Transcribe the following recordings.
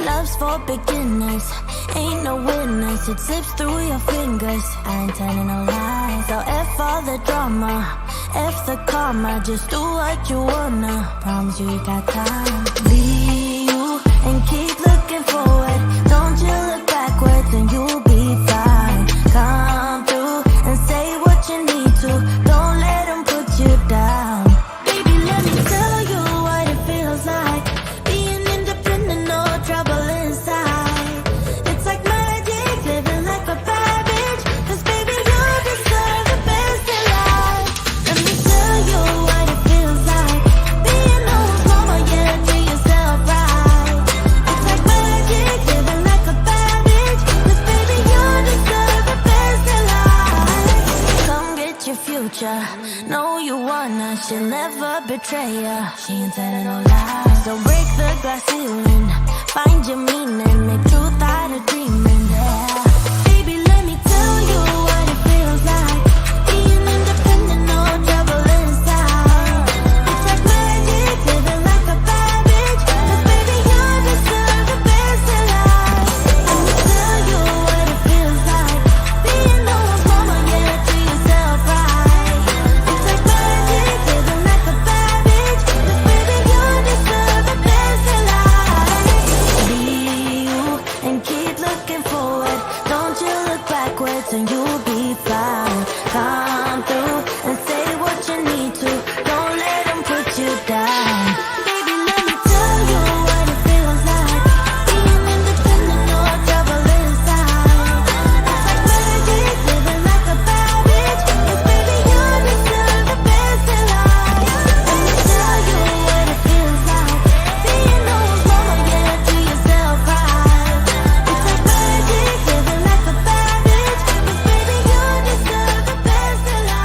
Love's for beginners, ain't no winners. It slips through your fingers, I ain't telling no lies. So F all the drama, F the karma. Just do what you wanna, promise you got time. Be you and keep looking forward. Don't you look backwards and you'll be fine. Come through and say what you need to. Don't let them put you down. Baby, let me tell you what it feels like. Being independent, no trouble inside. It's like magic, living like a bad bitch. 'Cause baby, you deserve the best in life. Let me tell you what it feels like. Being no one's mama, yeah, do yourself right. It's like magic, living like a bad bitch. 'Cause baby, you deserve the best in life. Come get your future, know you wanna. She'll never betray ya, she ain't telling no lies. So break the glass ceiling, find your meaning, make truth out of dreaming, yeah. Baby, let me tell you what it feels like. Being independent, no trouble inside. It's like magic, living like a bad bitch. 'Cause baby, you deserve the best in life. Let me tell you what it feels like. Being no one's mama, yeah, do yourself right. It's like magic, living like a bad bitch. 'Cause baby, you deserve the best in life. Be you and keep looking forward. Don't you look backwards and you'll be fine. Come through and say what you need to. Don't let them put you down. Baby, let me tell you what it feels like. Being independent, no trouble inside. It's like magic, living like a bad bitch. 'Cause baby, you deserve the best in life. Let me tell you what it feels like. Being no one's mama, yeah, do yourself right. It's like magic, living like a bad bitch. 'Cause baby, you deserve the best in life.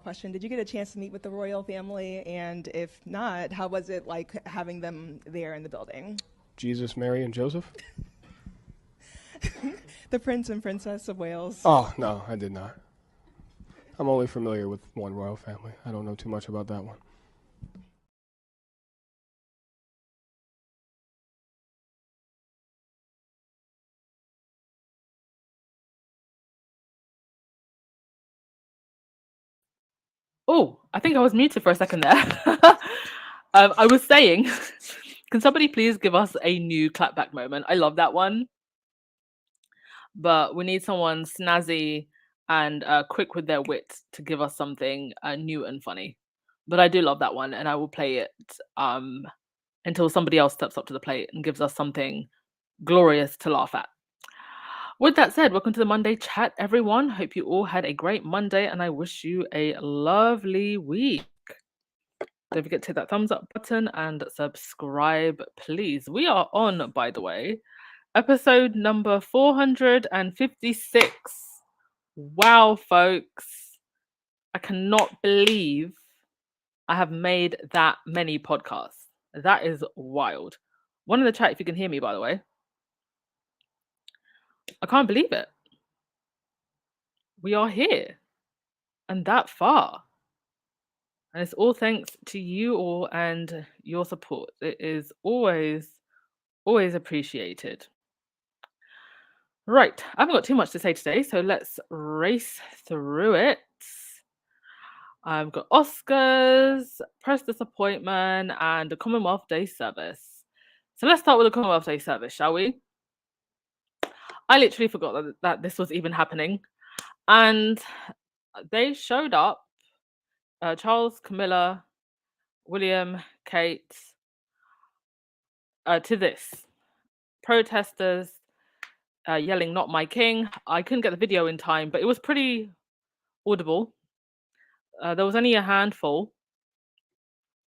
Question. Did you get a chance to meet with the royal family? And if not, how was it like having them there in the building? Jesus, Mary, and Joseph? The Prince and Princess of Wales. Oh, no, I did not. I'm only familiar with one royal family. I don't know too much about that one. Oh, I think I was muted for a second there. I was saying, can somebody please give us a new clapback moment? I love that one. But we need someone snazzy and quick with their wit to give us something new and funny. But I do love that one, and I will play it until somebody else steps up to the plate and gives us something glorious to laugh at. With that said, welcome to the Monday chat, everyone. Hope you all had a great Monday, and I wish you a lovely week. Don't forget to hit that thumbs up button and subscribe, please. We are on, by the way, episode number 456. Wow, folks. I cannot believe I have made that many podcasts. That is wild. One in the chat if you can hear me, by the way. I can't believe it. we are here and that far. And it's all thanks to you all and your support. It is always appreciated. Right, I haven't got too much to say today, so let's race through it. I've got Oscars, press disappointment, and the Commonwealth Day service. So let's start with the Commonwealth Day service, shall we? I literally forgot that this was even happening. And they showed up, Charles, Camilla, William, Kate, to this. Protesters yelling, "Not my king." I couldn't get the video in time, but it was pretty audible. There was only a handful,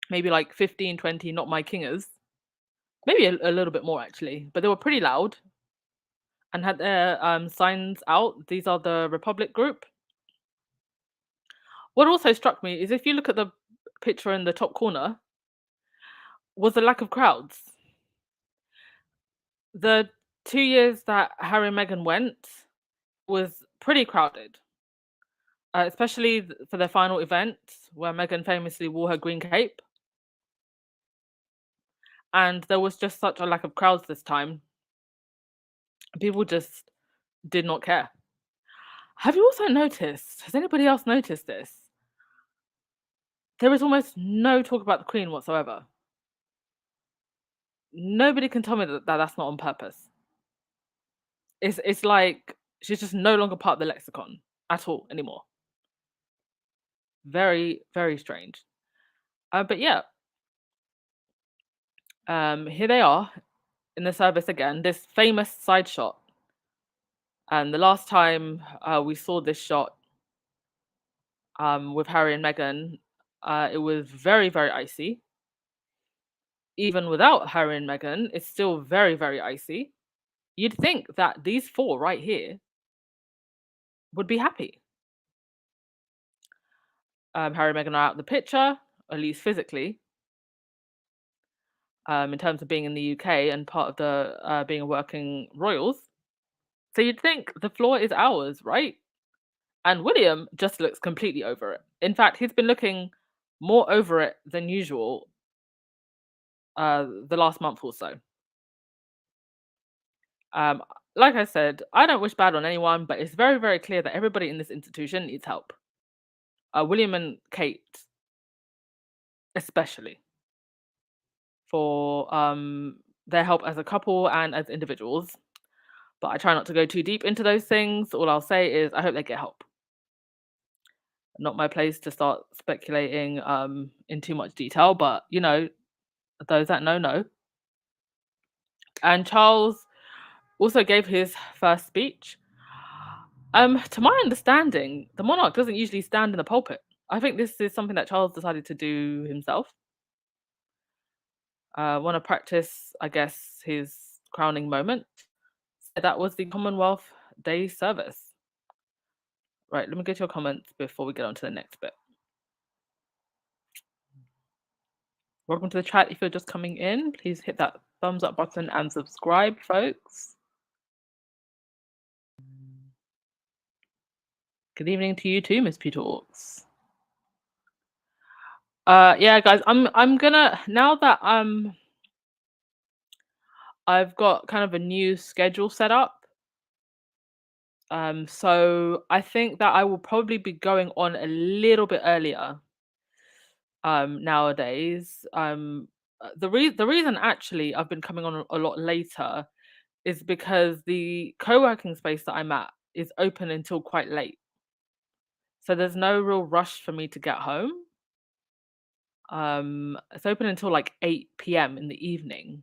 maybe like 15, 20, "Not my kingers." Maybe a little bit more actually, but they were pretty loud and had their signs out. These are the Republic group. What also struck me is if you look at the picture in the top corner, was the lack of crowds. The 2 years that Harry and Meghan went was pretty crowded, especially for their final event where Meghan famously wore her green cape. And there was just such a lack of crowds this time. People just did not care. Have you also noticed, has anybody else noticed this? There is almost no talk about the Queen whatsoever. Nobody can tell me that that's not on purpose. It's like she's just no longer part of the lexicon at all anymore. Very, very strange. But yeah, here they are in the service again. This famous side shot. And the last time we saw this shot with Harry and Meghan, it was very, very icy. Even without Harry and Meghan, it's still very, very icy. You'd think that these four right here would be happy. Harry and Meghan are out of the picture, at least physically, in terms of being in the UK and part of the being a working royals. So you'd think the floor is ours, right? And William just looks completely over it. In fact, he's been looking more over it than usual the last month or so. Like I said, I don't wish bad on anyone, but it's very, very clear that everybody in this institution needs help. William and Kate, especially, for their help as a couple and as individuals. But I try not to go too deep into those things. All I'll say is I hope they get help. Not my place to start speculating in too much detail, but you know, those that know. And Charles also gave his first speech. To my understanding, the monarch doesn't usually stand in the pulpit. I think this is something that Charles decided to do himself. Want to practice, I guess, his crowning moment. So that was the Commonwealth Day service. Right, let me get your comments before we get on to the next bit. Welcome to the chat. If you're just coming in, please hit that thumbs up button and subscribe, folks. Good evening to you too, Miss Peter Orks. Yeah, guys, I'm gonna, now that I've got kind of a new schedule set up. So I think that I will probably be going on a little bit earlier nowadays. The reason actually I've been coming on a lot later is because the co-working space that I'm at is open until quite late. So there's no real rush for me to get home. It's open until like 8 p.m. in the evening.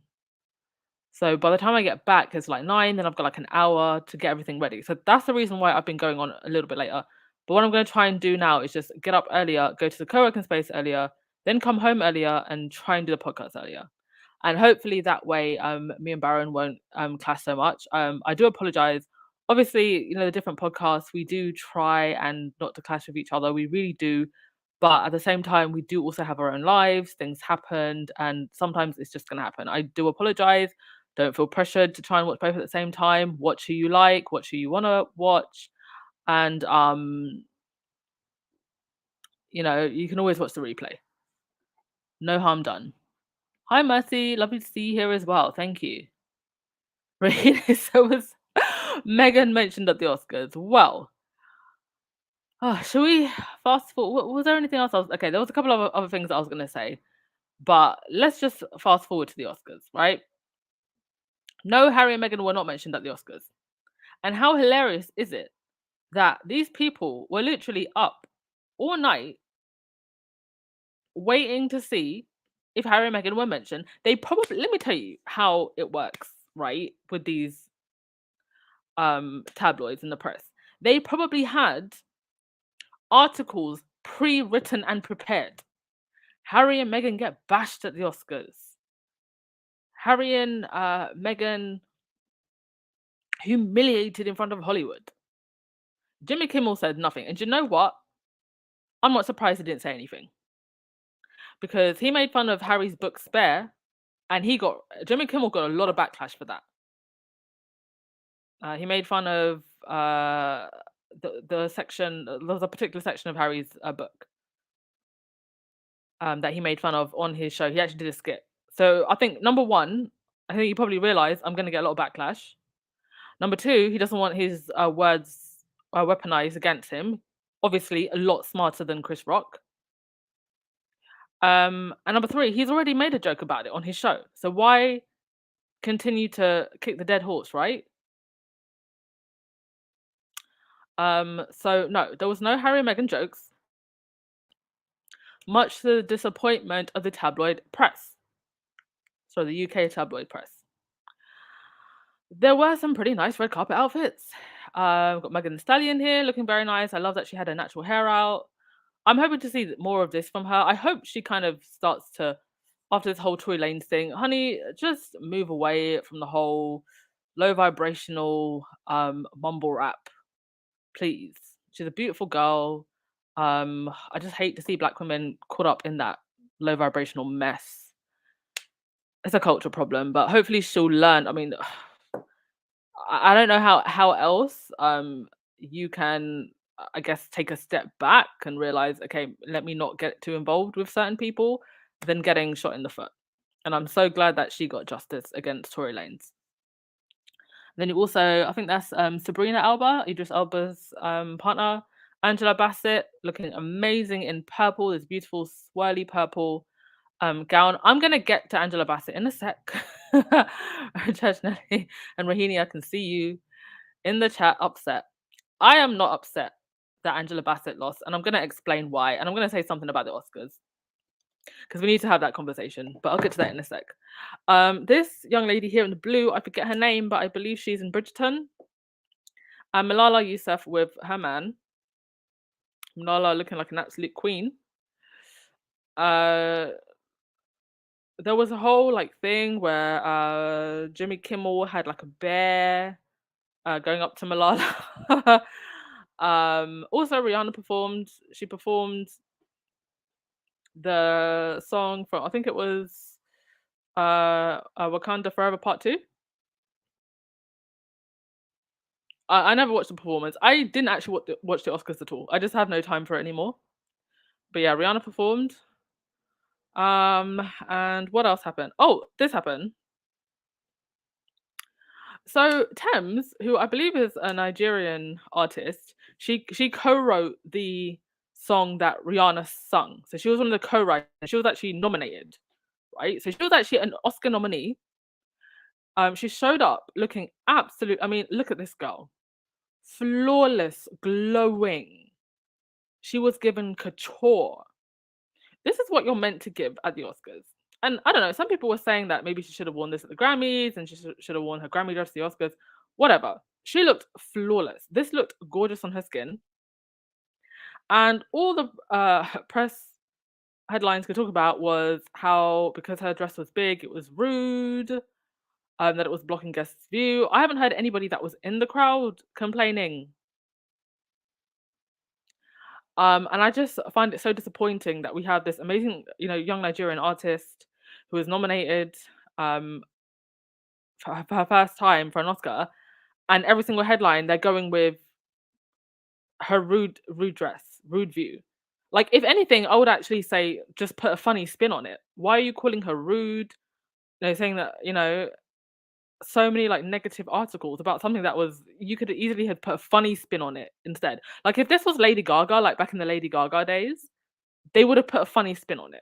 So by the time I get back, it's like 9, then I've got like an hour to get everything ready. So that's the reason why I've been going on a little bit later. But what I'm going to try and do now is just get up earlier, go to the co-working space earlier, then come home earlier and try and do the podcast earlier. And hopefully that way, me and Baron won't clash so much. I do apologize. Obviously, you know, the different podcasts, we do try and not to clash with each other. We really do. But at the same time, we do also have our own lives. Things happened, and sometimes it's just going to happen. I do apologize. Don't feel pressured to try and watch both at the same time. Watch who you like, watch who you want to watch. And you can always watch the replay. No harm done. Hi Mercy, lovely to see you here as well. Thank you. Right, so was Megan mentioned at the Oscars. Well, should we fast forward? Was there anything else? Okay, there was a couple of other things I was going to say, but let's just fast forward to the Oscars, right? No, Harry and Meghan were not mentioned at the Oscars. And how hilarious is it that these people were literally up all night waiting to see if Harry and Meghan were mentioned? They probably, let me tell you how it works, right? With these tabloids in the press. They probably had articles pre-written and prepared. Harry and Meghan get bashed at the Oscars. Harry and Meghan humiliated in front of Hollywood. Jimmy Kimmel said nothing. And you know what? I'm not surprised he didn't say anything. Because he made fun of Harry's book Spare, and Jimmy Kimmel got a lot of backlash for that. He made fun of the section, there was a particular section of Harry's book that he made fun of on his show. He actually did a skit. So I think number one, I think you probably realize I'm going to get a lot of backlash. Number two, he doesn't want his words weaponized against him. Obviously, a lot smarter than Chris Rock. And number three, he's already made a joke about it on his show. So why continue to kick the dead horse, right? So no, there was no Harry and Meghan jokes, much to the disappointment of the tabloid press. So the UK tabloid press. There were some pretty nice red carpet outfits. We've got Megan Thee Stallion here, looking very nice. I love that she had her natural hair out. I'm hoping to see more of this from her. I hope she kind of starts to, after this whole Tory Lanez thing, honey, just move away from the whole low vibrational mumble rap, please. She's a beautiful girl. I just hate to see Black women caught up in that low vibrational mess. It's a cultural problem, but hopefully she'll learn. I mean, I don't know how else you can, I guess, take a step back and realize, okay, let me not get too involved with certain people than getting shot in the foot. And I'm so glad that she got justice against Tory Lanez. Then you also, I think that's Sabrina Alba, Idris Elba's partner, Angela Bassett, looking amazing in purple, this beautiful swirly purple gown. I'm gonna get to Angela Bassett in a sec. Judge Nelly and Rahini, I can see you in the chat upset. I am not upset that Angela Bassett lost, and I'm gonna explain why. And I'm gonna say something about the Oscars because we need to have that conversation. But I'll get to that in a sec. This young lady here in the blue, I forget her name, but I believe she's in Bridgerton. Malala Yousaf with her man. Malala looking like an absolute queen. There was a whole thing where Jimmy Kimmel had like a bear going up to Malala. Also Rihanna performed. She performed the song from, I think it was Wakanda Forever Part 2. I never watched the performance. I didn't actually watch the Oscars at all. I just have no time for it anymore. But yeah, Rihanna performed. And what else happened? Oh, this happened. So Thames, who I believe is a Nigerian artist, she co-wrote the song that Rihanna sung. So she was one of the co-writers. She was actually nominated, right? So she was actually an Oscar nominee. She showed up looking absolute. I mean, look at this girl, flawless, glowing. She was given couture. This is what you're meant to give at the Oscars. And I don't know, some people were saying that maybe she should have worn this at the Grammys and she should have worn her Grammy dress at the Oscars. Whatever. She looked flawless. This looked gorgeous on her skin. And all the press headlines could talk about was how, because her dress was big, it was rude, that it was blocking guests' view. I haven't heard anybody that was in the crowd complaining. And I just find it so disappointing that we have this amazing, young Nigerian artist who was nominated for her first time for an Oscar, and every single headline they're going with her rude dress, rude view. Like, if anything, I would actually say just put a funny spin on it. Why are you calling her rude? Saying that, so many like negative articles about something that was you could easily have put a funny spin on it instead. Like if this was Lady Gaga, like back in the Lady Gaga days, they would have put a funny spin on it.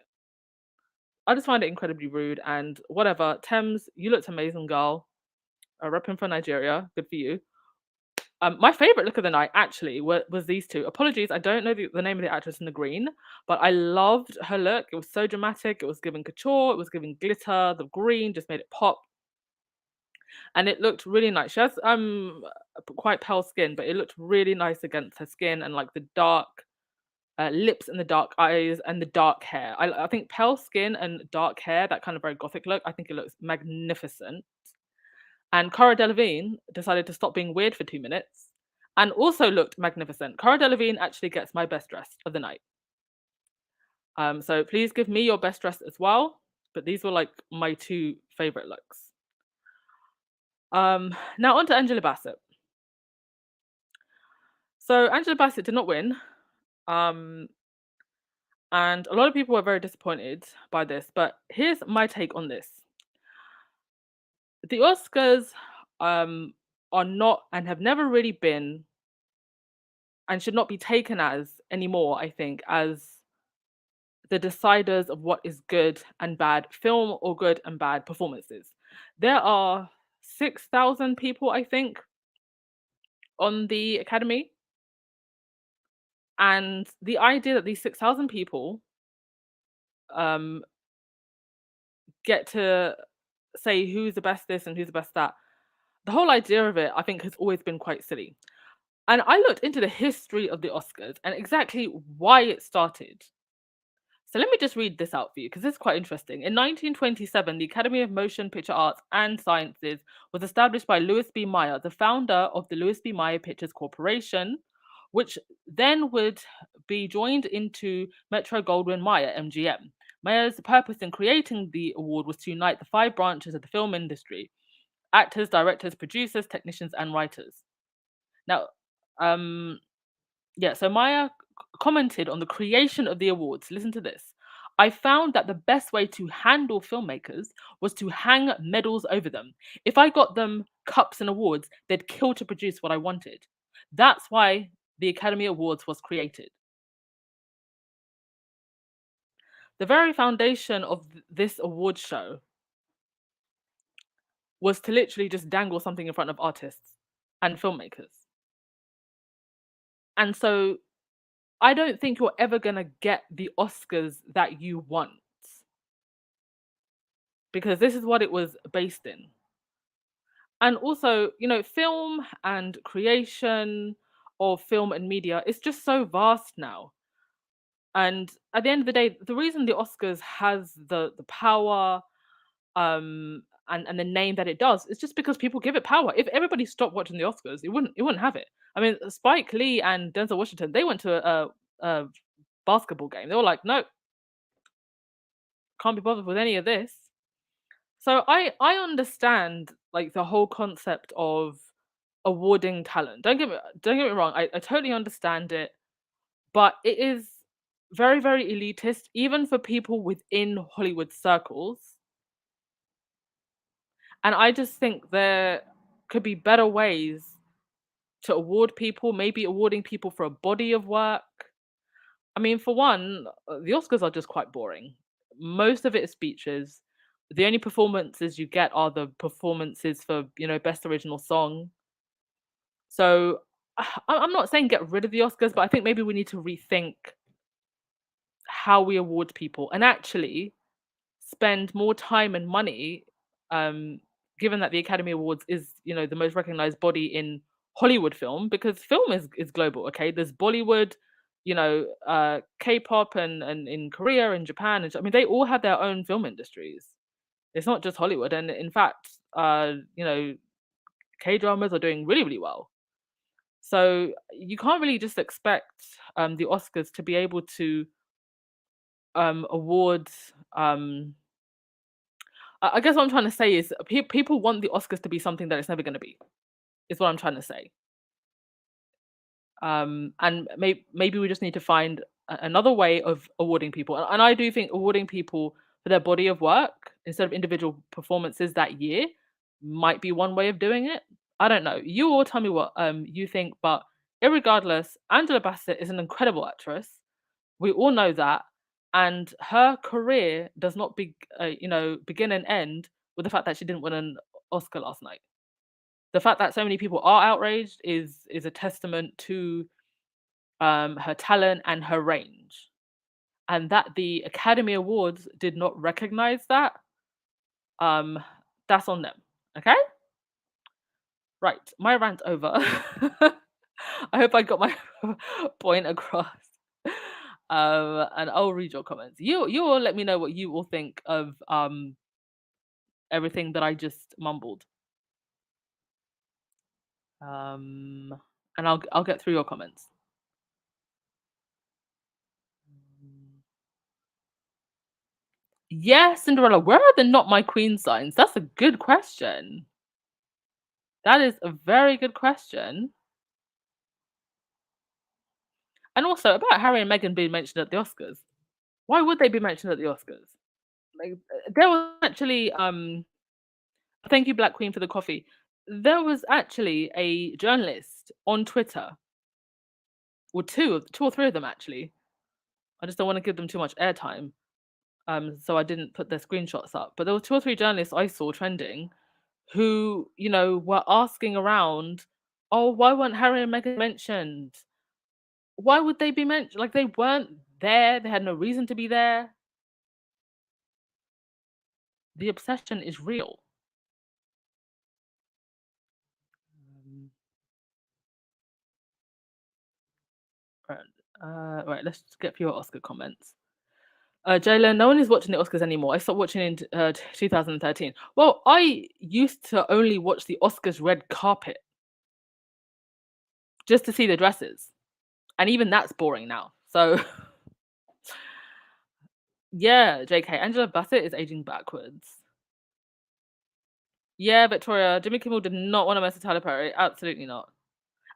I just find it incredibly rude and whatever. Thames, you looked amazing, girl. Repping for Nigeria, good for you. My favorite look of the night actually was these two. Apologies, I don't know the name of the actress in the green, but I loved her look. It was so dramatic. It was giving couture. It was giving glitter. The green just made it pop, and it looked really nice. She has quite pale skin, but it looked really nice against her skin and like the dark lips and the dark eyes and the dark hair. I think pale skin and dark hair, that kind of very gothic look. I think it looks magnificent. And Cara Delevingne decided to stop being weird for 2 minutes and also looked magnificent. Cara Delevingne actually gets my best dress of the night. So please give me your best dress as well. But these were like my two favorite looks. Now on to Angela Bassett. So Angela Bassett did not win. And a lot of people were very disappointed by this. But here's my take on this. The Oscars are not and have never really been and should not be taken as anymore, I think, as the deciders of what is good and bad film or good and bad performances. There are 6,000 people, I think, on the Academy. And the idea that these 6,000 people um, get to say who's the best this and who's the best that, the whole idea of it, I think, has always been quite silly. And I looked into the history of the Oscars and exactly why it started. So let me just read this out for you because this is quite interesting. In 1927, the Academy of Motion Picture Arts and Sciences was established by Louis B. Mayer, the founder of the Louis B. Mayer Pictures Corporation, which then would be joined into Metro-Goldwyn-Mayer, MGM. Mayer's purpose in creating the award was to unite the 5 branches of the film industry: actors, directors, producers, technicians, and writers. Now, so Maya commented on the creation of the awards. Listen to this. I found that the best way to handle filmmakers was to hang medals over them. If I got them cups and awards, they'd kill to produce what I wanted. That's why the Academy Awards was created. The very foundation of this award show was to literally just dangle something in front of artists and filmmakers. And so I don't think you're ever going to get the Oscars that you want, because this is what it was based in. And also, film and creation of film and media is just so vast now. And at the end of the day, the reason the Oscars has the power and the name that it does is just because people give it power. If everybody stopped watching the Oscars, it wouldn't have it. I mean, Spike Lee and Denzel Washington, they went to a basketball game. They were like, no, can't be bothered with any of this. So I understand like the whole concept of awarding talent. Don't get me wrong. I totally understand it, but it is very, very elitist, even for people within Hollywood circles. And I just think there could be better ways to award people, maybe awarding people for a body of work. I mean, for one, the Oscars are just quite boring. Most of it is speeches. The only performances you get are the performances for, best original song. So I'm not saying get rid of the Oscars, but I think maybe we need to rethink how we award people and actually spend more time and money, given that the Academy Awards is, the most recognized body in Hollywood film, because film is global. Okay, there's Bollywood, K-pop and in Korea and Japan, and I mean they all have their own film industries. It's not just Hollywood, and in fact, K-dramas are doing really, really well. So you can't really just expect the Oscars to be able to award. I guess what I'm trying to say is people want the Oscars to be something that it's never going to be. Is what I'm trying to say. And maybe we just need to find another way of awarding people. And I do think awarding people for their body of work instead of individual performances that year might be one way of doing it. I don't know. You all tell me what you think, but irregardless, Angela Bassett is an incredible actress. We all know that, and her career does not begin and end with the fact that she didn't win an Oscar last night. The fact that so many people are outraged is a testament to her talent and her range, and that the Academy Awards did not recognize that. Um, that's on them. Okay, right. My rant over. I hope I got my point across. And I'll read your comments. You all let me know what you all think of everything that I just mumbled. And I'll get through your comments. Yeah, Cinderella, where are the not my queen signs? That's a good question. That is a very good question. And also about Harry and Meghan being mentioned at the Oscars. Why would they be mentioned at the Oscars? Like, there was actually thank you, Black Queen, for the coffee. There was actually a journalist on Twitter, or two or three of them actually. I just don't want to give them too much airtime. So I didn't put their screenshots up. But there were two or three journalists I saw trending who, were asking around, oh, why weren't Harry and Meghan mentioned? Why would they be mentioned? Like, they weren't there. They had no reason to be there. The obsession is real. Right, let's just get a few Oscar comments. Jalen, no one is watching the Oscars anymore. I stopped watching in 2013. Well, I used to only watch the Oscars red carpet just to see the dresses. And even that's boring now. So, yeah, JK, Angela Bassett is aging backwards. Yeah, Victoria, Jimmy Kimmel did not want to mess with Tyler Perry. Absolutely not.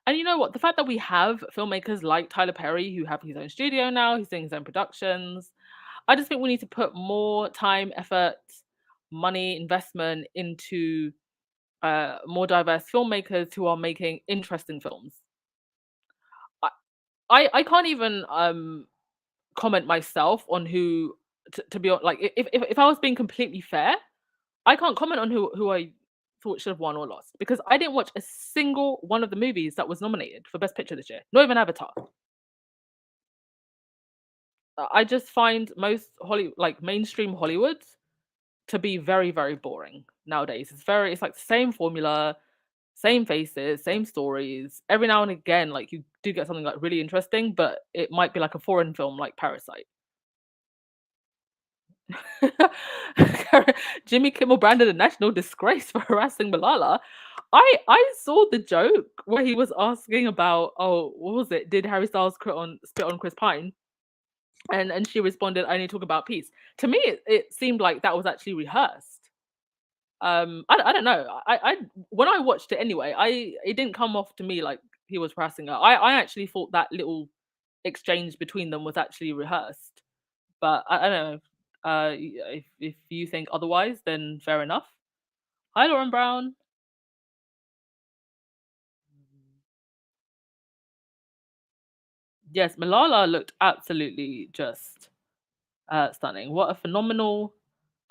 And you know what? The fact that we have filmmakers like Tyler Perry who have his own studio now, he's doing his own productions. I just think we need to put more time, effort, money, investment into more diverse filmmakers who are making interesting films. I can't even comment myself on who to be like if I was being completely fair, I can't comment on who I thought should have won or lost because I didn't watch a single one of the movies that was nominated for Best Picture this year. Not even Avatar. I just find most mainstream Hollywood to be very, very boring nowadays. It's like the same formula, same faces, same stories. Every now and again, like you do get something like really interesting, but it might be like a foreign film like Parasite. Jimmy Kimmel branded a national disgrace for harassing Malala. I saw the joke where he was asking about, oh, what was it? Did Harry Styles spit on Chris Pine? And she responded, I only talk about peace. To me, it seemed like that was actually rehearsed. I don't know. I when I watched it anyway, it didn't come off to me like he was harassing her. I actually thought that little exchange between them was actually rehearsed. But I don't know. If you think otherwise, then fair enough. Hi, Lauren Brown. Yes, Malala looked absolutely just stunning. What a phenomenal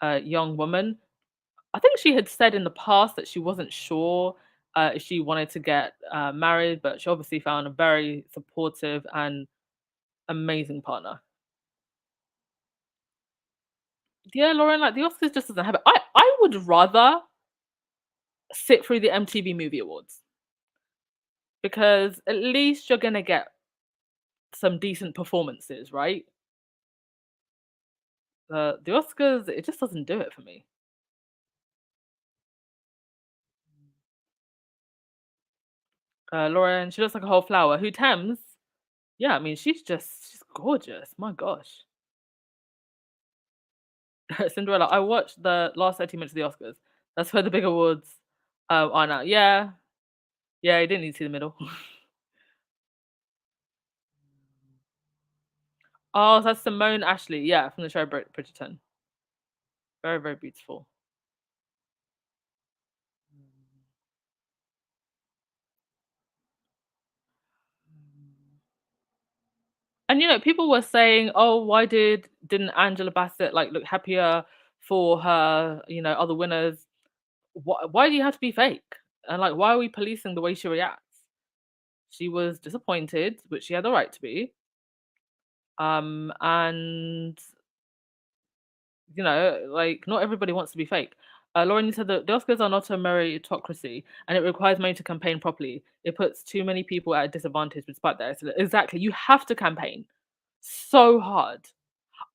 young woman. I think she had said in the past that she wasn't sure if she wanted to get married, but she obviously found a very supportive and amazing partner. Yeah, Lauren, like the Oscars just doesn't have it. I would rather sit through the MTV Movie Awards because at least you're gonna get some decent performances, right? The Oscars, it just doesn't do it for me. Lauren, she looks like a whole flower. Who Thames? Yeah, I mean she's gorgeous. My gosh. Cinderella, I watched the last 30 minutes of the Oscars. That's where the big awards are now. Yeah. Yeah, you didn't need to see the middle. Oh, that's Simone Ashley. Yeah, from the show Bridgerton. Very, very beautiful. And people were saying, "Oh, why didn't Angela Bassett like look happier for her, other winners? Why do you have to be fake? And like, why are we policing the way she reacts? She was disappointed, which she had the right to be. And like not everybody wants to be fake. Lauren, you said that the Oscars are not a meritocracy and it requires money to campaign properly. It puts too many people at a disadvantage despite their excellence. Exactly. You have to campaign so hard.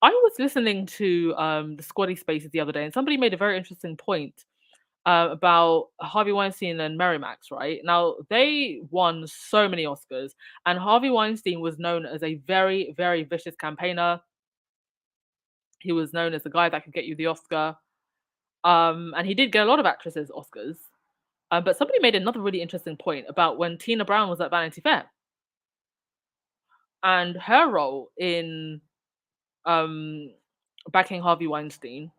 I was listening to the Squaddy Spaces the other day, and somebody made a very interesting point about Harvey Weinstein and Mary Max. Right now, they won so many Oscars, and Harvey Weinstein was known as a very, very vicious campaigner. He was known as the guy that could get you the Oscar, and he did get a lot of actresses Oscars. But somebody made another really interesting point about when Tina Brown was at Vanity Fair and her role in um, backing Harvey Weinstein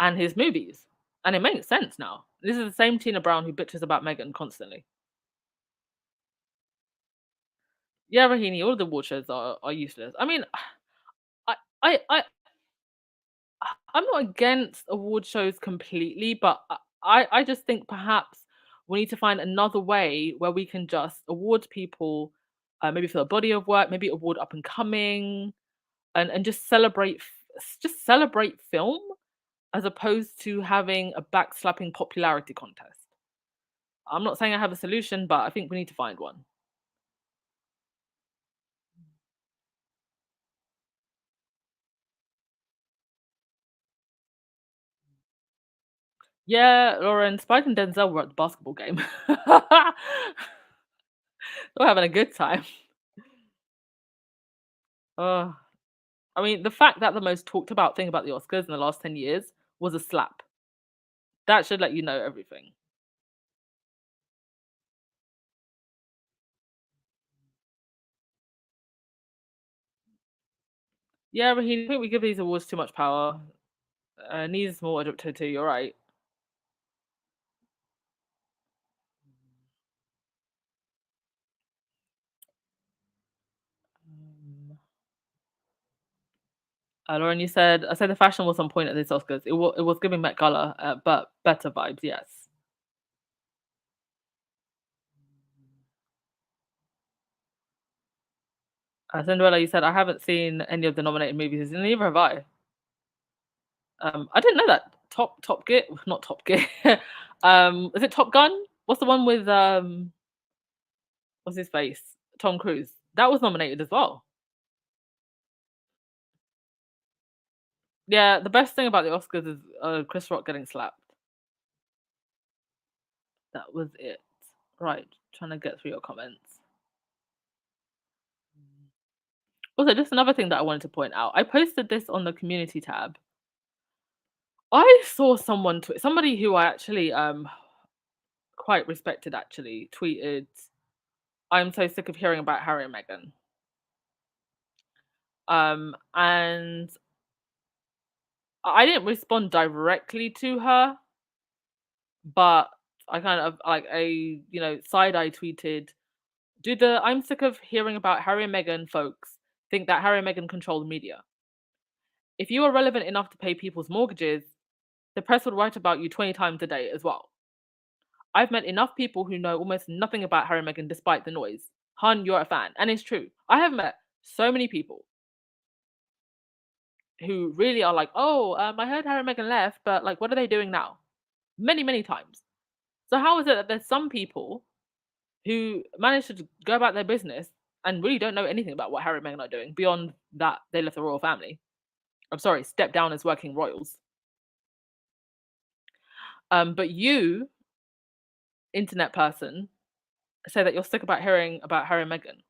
and his movies. And it makes sense now. This is the same Tina Brown who bitches about Meghan constantly. Yeah, Rahini, all of the award shows are useless. I mean, I, I, I, I'm not against award shows completely, but I just think perhaps we need to find another way where we can just award people, maybe for a body of work, maybe award up and coming, and just celebrate film as opposed to having a backslapping popularity contest. I'm not saying I have a solution, but I think we need to find one. Yeah, Lauren, Spike and Denzel were at the basketball game. They were having a good time. Uh, I mean, the fact that the most talked about thing about the Oscars in the last 10 years was a slap. That should let you know everything. Yeah, Raheem, I think we give these awards too much power. Needs more adapted too, you're right. Um, Lauren, I said the fashion was on point at this Oscars. It was giving Met Gala, but better vibes, yes. Cinderella, you said I haven't seen any of the nominated movies, and neither have I. I didn't know that. Top Gear, not Top Gear. Is it Top Gun? What's the one with what's his face? Tom Cruise. That was nominated as well. Yeah, the best thing about the Oscars is Chris Rock getting slapped. That was it. Right, trying to get through your comments. Also, just another thing that I wanted to point out. I posted this on the community tab. I saw somebody who I actually quite respected actually tweeted, "I'm so sick of hearing about Harry and Meghan." And I didn't respond directly to her, but I kind of like side eye tweeted, "Do the I'm sick of hearing about Harry and Meghan folks think that Harry and Meghan control the media? If you are relevant enough to pay people's mortgages, the press would write about you 20 times a day as well. I've met enough people who know almost nothing about Harry and Meghan despite the noise. Hun, you're a fan." And it's true. I have met so many people who really are like, "Oh, I heard Harry and Meghan left, but like, what are they doing now?" Many, many times. So how is it that there's some people who manage to go about their business and really don't know anything about what Harry and Meghan are doing beyond that they left the royal family? I'm sorry, step down as working royals. But you, internet person, say that you're sick about hearing about Harry and Meghan.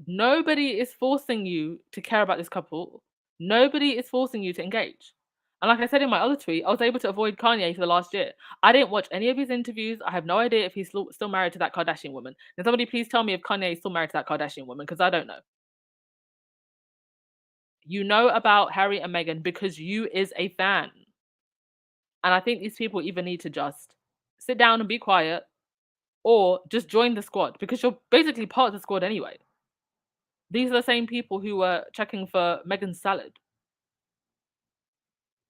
Nobody is forcing you to care about this couple. Nobody is forcing you to engage. And like I said in my other tweet, I was able to avoid Kanye for the last year. I didn't watch any of his interviews. I have no idea if he's still married to that Kardashian woman. Can somebody please tell me if Kanye is still married to that Kardashian woman? Because I don't know. You know about Harry and Meghan because you is a fan. And I think these people either need to just sit down and be quiet or just join the squad because you're basically part of the squad anyway. These are the same people who were checking for Meghan's salad.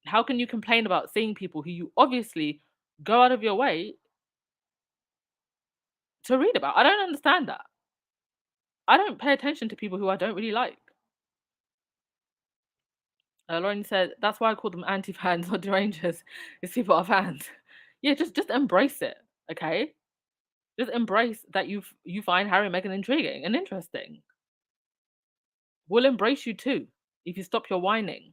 How can you complain about seeing people who you obviously go out of your way to read about? I don't understand that. I don't pay attention to people who I don't really like. Lauren said, that's why I call them anti-fans, not derangers. These people are fans. Yeah, just embrace it, okay? Just embrace that you find Harry and Meghan intriguing and interesting. We'll embrace you too if you stop your whining.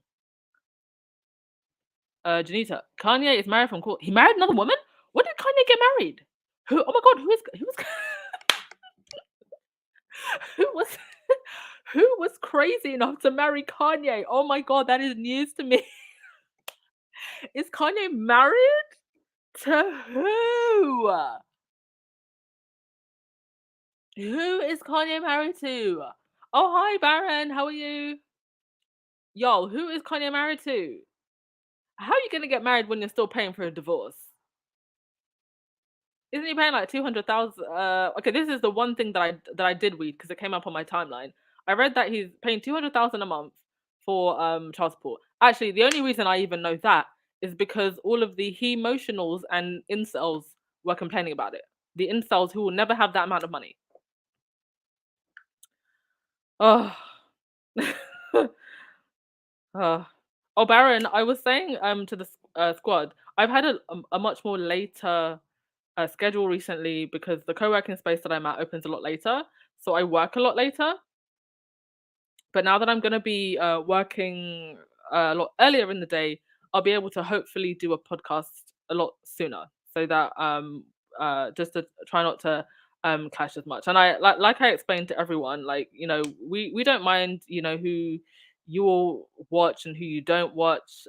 Janita, Kanye is married from court. He married another woman? When did Kanye get married? Who? Oh my God, who was who was who was crazy enough to marry Kanye? Oh my God, that is news to me. Is Kanye married to who? Who is Kanye married to? Oh, hi, Baron. How are you? Yo, who is Kanye married to? How are you going to get married when you're still paying for a divorce? Isn't he paying like 200,000? Okay, this is the one thing that I did read because it came up on my timeline. I read that he's paying 200,000 a month for child support. Actually, the only reason I even know that is because all of the he-motionals and incels were complaining about it. The incels who will never have that amount of money. Oh. Oh, Baron, I was saying to the squad, I've had a much more later schedule recently because the co-working space that I'm at opens a lot later, so I work a lot later. But now that I'm going to be working a lot earlier in the day, I'll be able to hopefully do a podcast a lot sooner, so that just to try not to clash as much. And I like I explained to everyone, like, you know, we don't mind, you know, who you all watch and who you don't watch.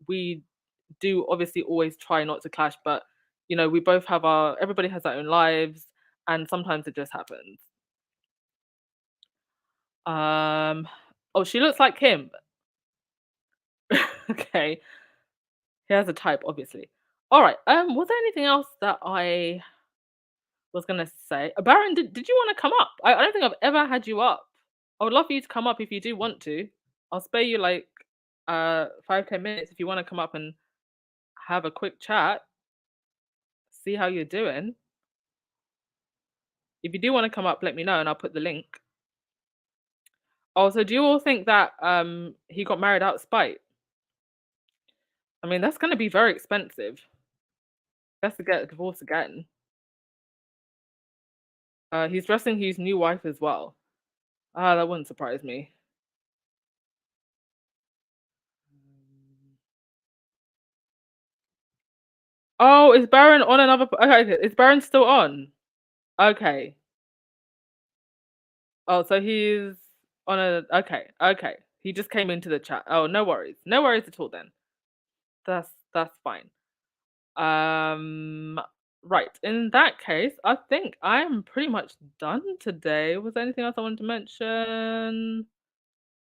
We do obviously always try not to clash, but you know, we both have everybody has their own lives, and sometimes it just happens. Oh, she looks like him. Okay, he has a type, obviously. All right. Was there anything else that I was gonna say? Baron, did you want to come up? I don't think I've ever had you up. I would love for you to come up if you do want to. I'll spare you like 5-10 minutes if you want to come up and have a quick chat, see how you're doing. If you do want to come up, let me know and I'll put the link. Also, do you all think that he got married out of spite? I mean, that's going to be very expensive. He has to get a divorce again. He's dressing his new wife as well. That wouldn't surprise me. Oh, is Baron on another? Okay, is Baron still on? Okay. Oh, so he's on a. Okay. He just came into the chat. Oh, no worries at all. Then that's fine. Right. In that case, I think I'm pretty much done today. Was there anything else I wanted to mention?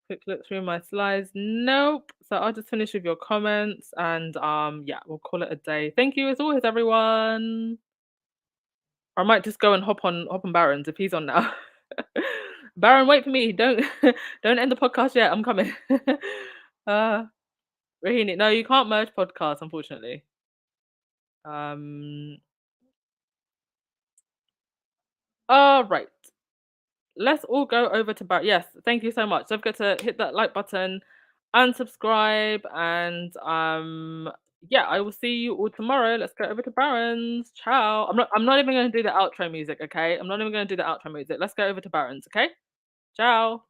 Quick look through my slides. Nope. So I'll just finish with your comments and yeah, we'll call it a day. Thank you as always, everyone. Or I might just go and hop on Baron's if he's on now. Baron, wait for me. Don't end the podcast yet. I'm coming. Rahini, no, you can't merge podcasts, unfortunately. All right. Let's all go over to Baron. Yes, thank you so much. Don't forget to hit that like button and subscribe. And yeah, I will see you all tomorrow. Let's go over to Baron's. Ciao. I'm not even going to do the outro music, okay? I'm not even going to do the outro music. Let's go over to Baron's, okay? Ciao.